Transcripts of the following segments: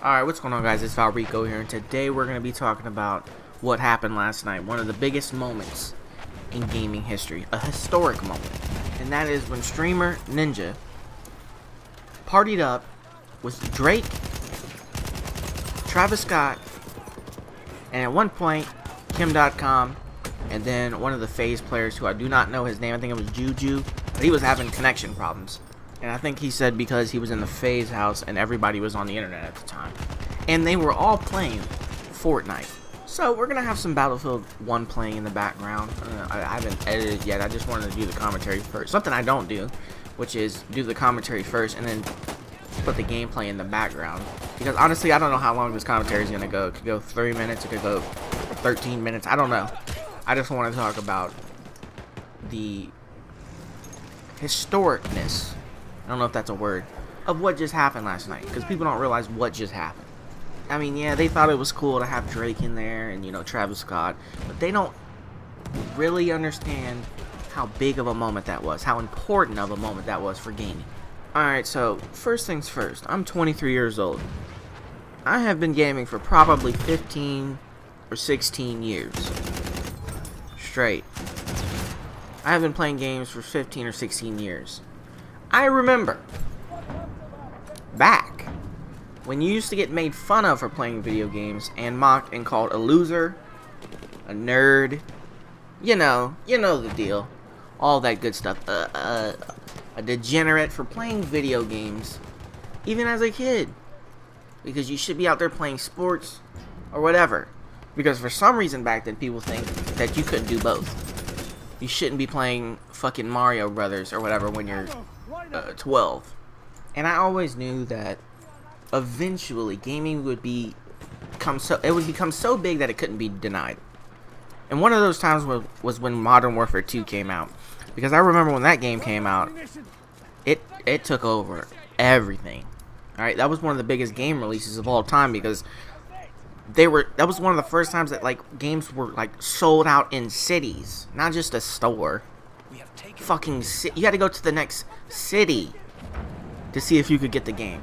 Alright, what's going on, guys? It's Valrico here, and today we're going to be talking about what happened last night. One of the biggest moments in gaming history. A historic moment. And that is when streamer Ninja partied up with Drake, Travis Scott, and at one point, Kim.com, and then one of the FaZe players who I do not know his name. I think it was Juju, but he was having connection problems. And I think he said because he was in the FaZe house and everybody was on the internet at the time. And they were all playing Fortnite. So we're going to have some Battlefield 1 playing in the background. I haven't edited yet. I just wanted to do the commentary first. Something I don't do, which is do the commentary first and then put the gameplay in the background. Because honestly, I don't know how long this commentary is going to go. It could go 3 minutes. It could go 13 minutes. I don't know. I just want to talk about the historicness, I don't know if that's a word, of what just happened last night, because people don't realize what just happened. I mean, yeah, they thought it was cool to have Drake in there and, you know, Travis Scott, but they don't really understand how big of a moment that was, how important of a moment that was for gaming. Alright, so, first things first, I'm 23 years old. I have been gaming for probably 15 or 16 years. Straight. I have been playing games for 15 or 16 years. I remember back when you used to get made fun of for playing video games and mocked and called a loser, a nerd, you know the deal, all that good stuff, a degenerate for playing video games, even as a kid, because you should be out there playing sports or whatever, because for some reason back then people think that you couldn't do both. You shouldn't be playing fucking Mario Brothers or whatever when you're 12. And I always knew that eventually gaming would become so big that it couldn't be denied. And one of those times was when Modern Warfare 2 came out, because I remember when that game came out, it took over everything. All right, that was one of the biggest game releases of all time, because that was one of the first times that games were sold out in cities, not just a store. You had to go to the next city to see if you could get the game.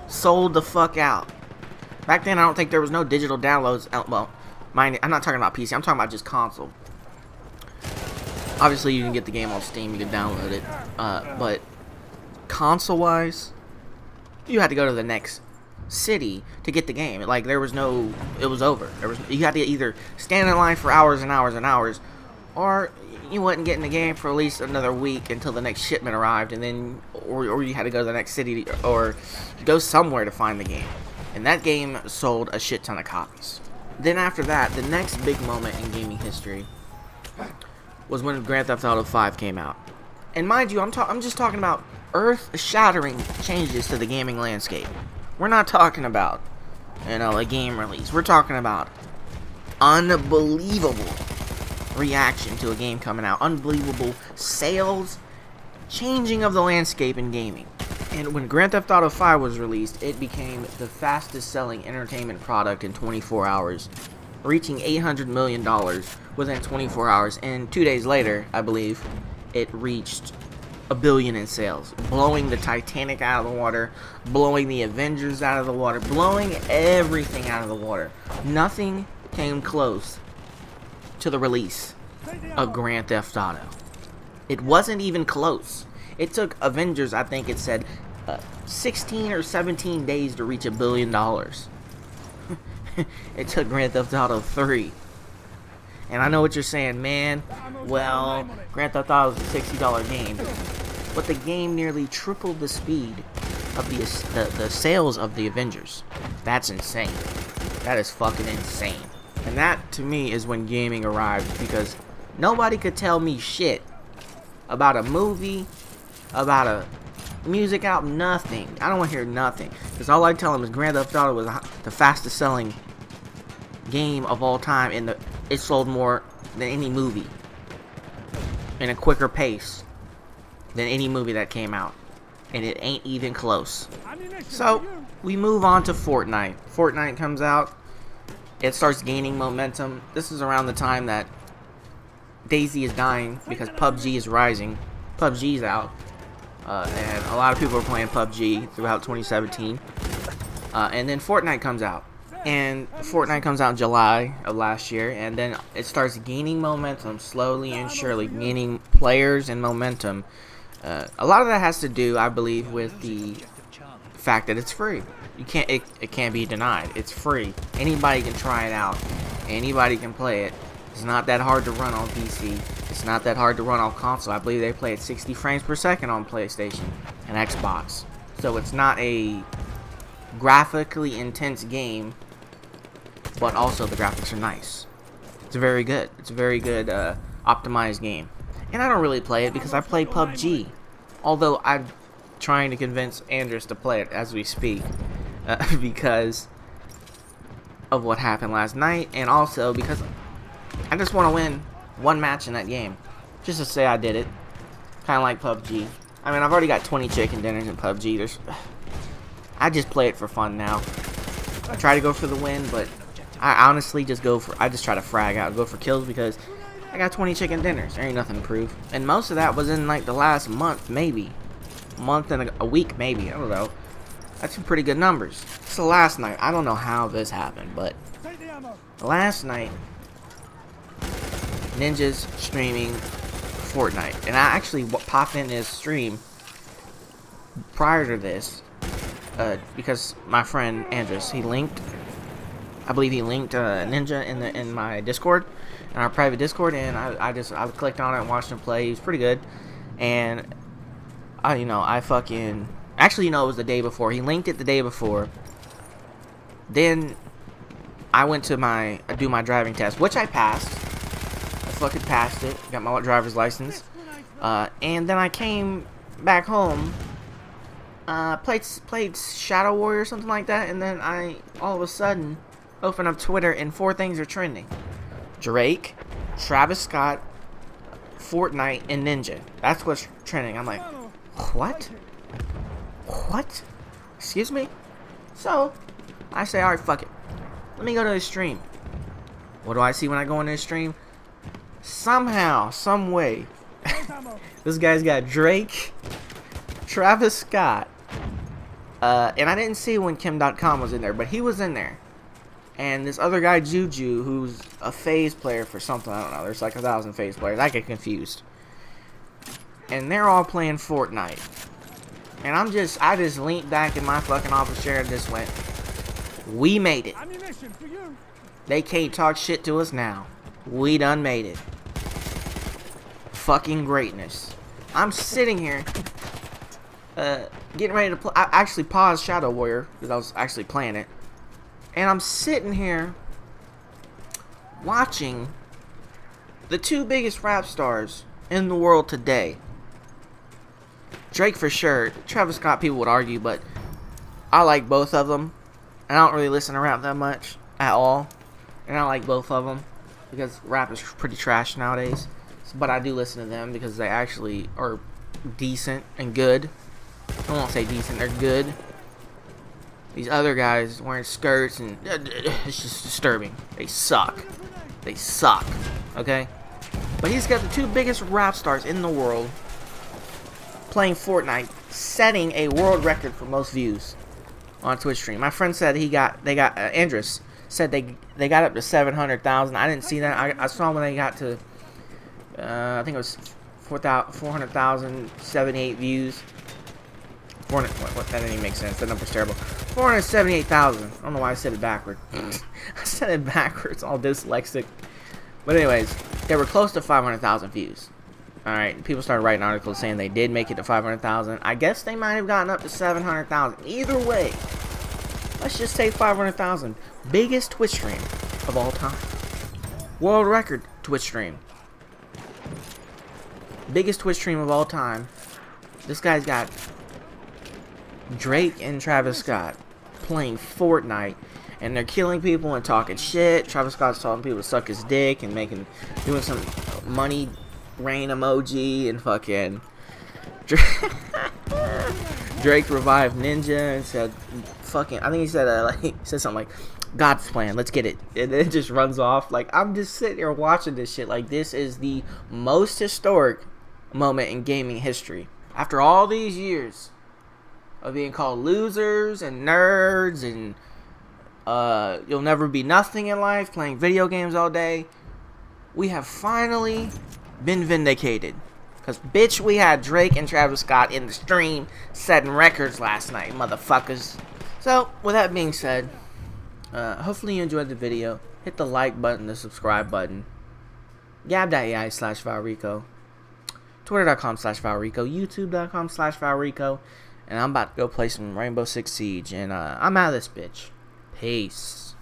Sold the fuck out. Back then, I don't think there was no digital downloads. Well, I'm not talking about PC. I'm talking about just console. Obviously, you can get the game on Steam. You can download it. But console-wise, you had to go to the next city to get the game. There was no. It was over. You had to either stand in line for hours and hours and hours, or you wasn't getting the game for at least another week until the next shipment arrived, and then or you had to go to the next city or go somewhere to find the game. And that game sold a shit ton of copies. Then after that, the next big moment in gaming history was when Grand Theft Auto 5 came out. And mind you, I'm just talking about earth-shattering changes to the gaming landscape. We're not talking about, a game release. We're talking about unbelievable reaction to a game coming out, unbelievable sales, changing of the landscape in gaming. And when Grand Theft Auto 5 was released, it became the fastest selling entertainment product in 24 hours, reaching $800 million within 24 hours, and 2 days later, I believe, it reached $1 billion in sales, blowing the Titanic out of the water, blowing the Avengers out of the water, blowing everything out of the water. Nothing came close to the release of Grand Theft Auto. It wasn't even close. It took Avengers, I think it said, 16 or 17 days to reach $1 billion. It took Grand Theft Auto 3. And I know what you're saying, man. Well, Grand Theft Auto is a $60 game, but the game nearly tripled the speed of the sales of the Avengers. That's insane. That is fucking insane. And that, to me, is when gaming arrived, because nobody could tell me shit about a movie, about a music album, nothing. I don't want to hear nothing, because all I tell them is Grand Theft Auto was the fastest selling game of all time, and it sold more than any movie in a quicker pace than any movie that came out, and it ain't even close. So we move on to Fortnite. Fortnite comes out. It starts gaining momentum. This is around the time that Daisy is dying because PUBG is rising. PUBG's out. And a lot of people are playing PUBG throughout 2017. And then Fortnite comes out. And Fortnite comes out in July of last year, and then it starts gaining momentum slowly and surely, gaining players and momentum. A lot of that has to do, I believe, with the fact that it's free. It can't be denied. It's free. Anybody can try it out. Anybody can play it. It's not that hard to run on PC. It's not that hard to run on console. I believe they play at 60 frames per second on PlayStation and Xbox. So it's not a graphically intense game, but also the graphics are nice. It's very good. It's a very good optimized game. And I don't really play it because I play PUBG. Although I'm trying to convince Andres to play it as we speak. Because of what happened last night. And also because I just want to win one match in that game. Just to say I did it. Kind of like PUBG. I mean, I've already got 20 chicken dinners in PUBG. I just play it for fun now. I try to go for the win, but I honestly just I just try to frag out, go for kills because I got 20 chicken dinners. There ain't nothing to prove. And most of that was in like the last month, maybe. Month and a week, maybe. I don't know. That's some pretty good numbers. So last night, I don't know how this happened, but last night, Ninja's streaming Fortnite. And I actually popped in his stream prior to this because my friend Andres, I believe he linked Ninja in my Discord, in our private Discord, and I clicked on it and watched him play. He was pretty good, and I fucking actually it was the day before. He linked it the day before. Then I went to do my driving test, which I passed. I fucking passed it. Got my driver's license, and then I came back home. Played Shadow Warrior or something like that, and then I all of a sudden open up Twitter and 4 things are trending: Drake, Travis Scott, Fortnite, and Ninja. That's what's trending. I'm like, what? Excuse me? So I say, alright, fuck it. Let me go to his stream. What do I see when I go into his stream? Somehow, some way, this guy's got Drake, Travis Scott, and I didn't see when Kim.com was in there, but he was in there. And this other guy, Juju, who's a FaZe player for something, I don't know. There's like 1,000 FaZe players. I get confused. And they're all playing Fortnite. And I just leaned back in my fucking office chair and just went, we made it. They can't talk shit to us now. We done made it. Fucking greatness. I'm sitting here, getting ready to play. I actually paused Shadow Warrior because I was actually playing it. And I'm sitting here watching the 2 biggest rap stars in the world today. Drake for sure. Travis Scott, people would argue, but I like both of them. And I don't really listen to rap that much at all. And I like both of them because rap is pretty trash nowadays. But I do listen to them because they actually are decent and good. I won't say decent, they're good. These other guys wearing skirts and it's just disturbing. They suck. They suck. Okay? But he's got the 2 biggest rap stars in the world playing Fortnite, setting a world record for most views on Twitch stream. My friend said Andres said they got up to 700,000. I didn't see that. I saw when they got to I think it was 400,000, 78 views. 400, what, that didn't even make sense. That number's terrible. 478,000. I don't know why I said it backward. I said it backwards, all dyslexic. But anyways, they were close to 500,000 views. Alright, people started writing articles saying they did make it to 500,000. I guess they might have gotten up to 700,000. Either way, let's just say 500,000. Biggest Twitch stream of all time. World record Twitch stream. Biggest Twitch stream of all time. This guy's got Drake and Travis Scott playing Fortnite, and they're killing people and talking shit. Travis Scott's telling people to suck his dick and doing some money rain emoji, and fucking Drake revived Ninja and said fucking, I think he said he said something like, God's plan, let's get it. And then it just runs off. Like, I'm just sitting here watching this shit. Like, this is the most historic moment in gaming history. After all these years of being called losers and nerds and you'll never be nothing in life, playing video games all day, we have finally been vindicated. Because, bitch, we had Drake and Travis Scott in the stream setting records last night, motherfuckers. So, with that being said, hopefully you enjoyed the video. Hit the like button, the subscribe button. Gab.ai/Valrico. Twitter.com/Valrico. YouTube.com/Valrico. And I'm about to go play some Rainbow Six Siege. And I'm out of this bitch. Peace.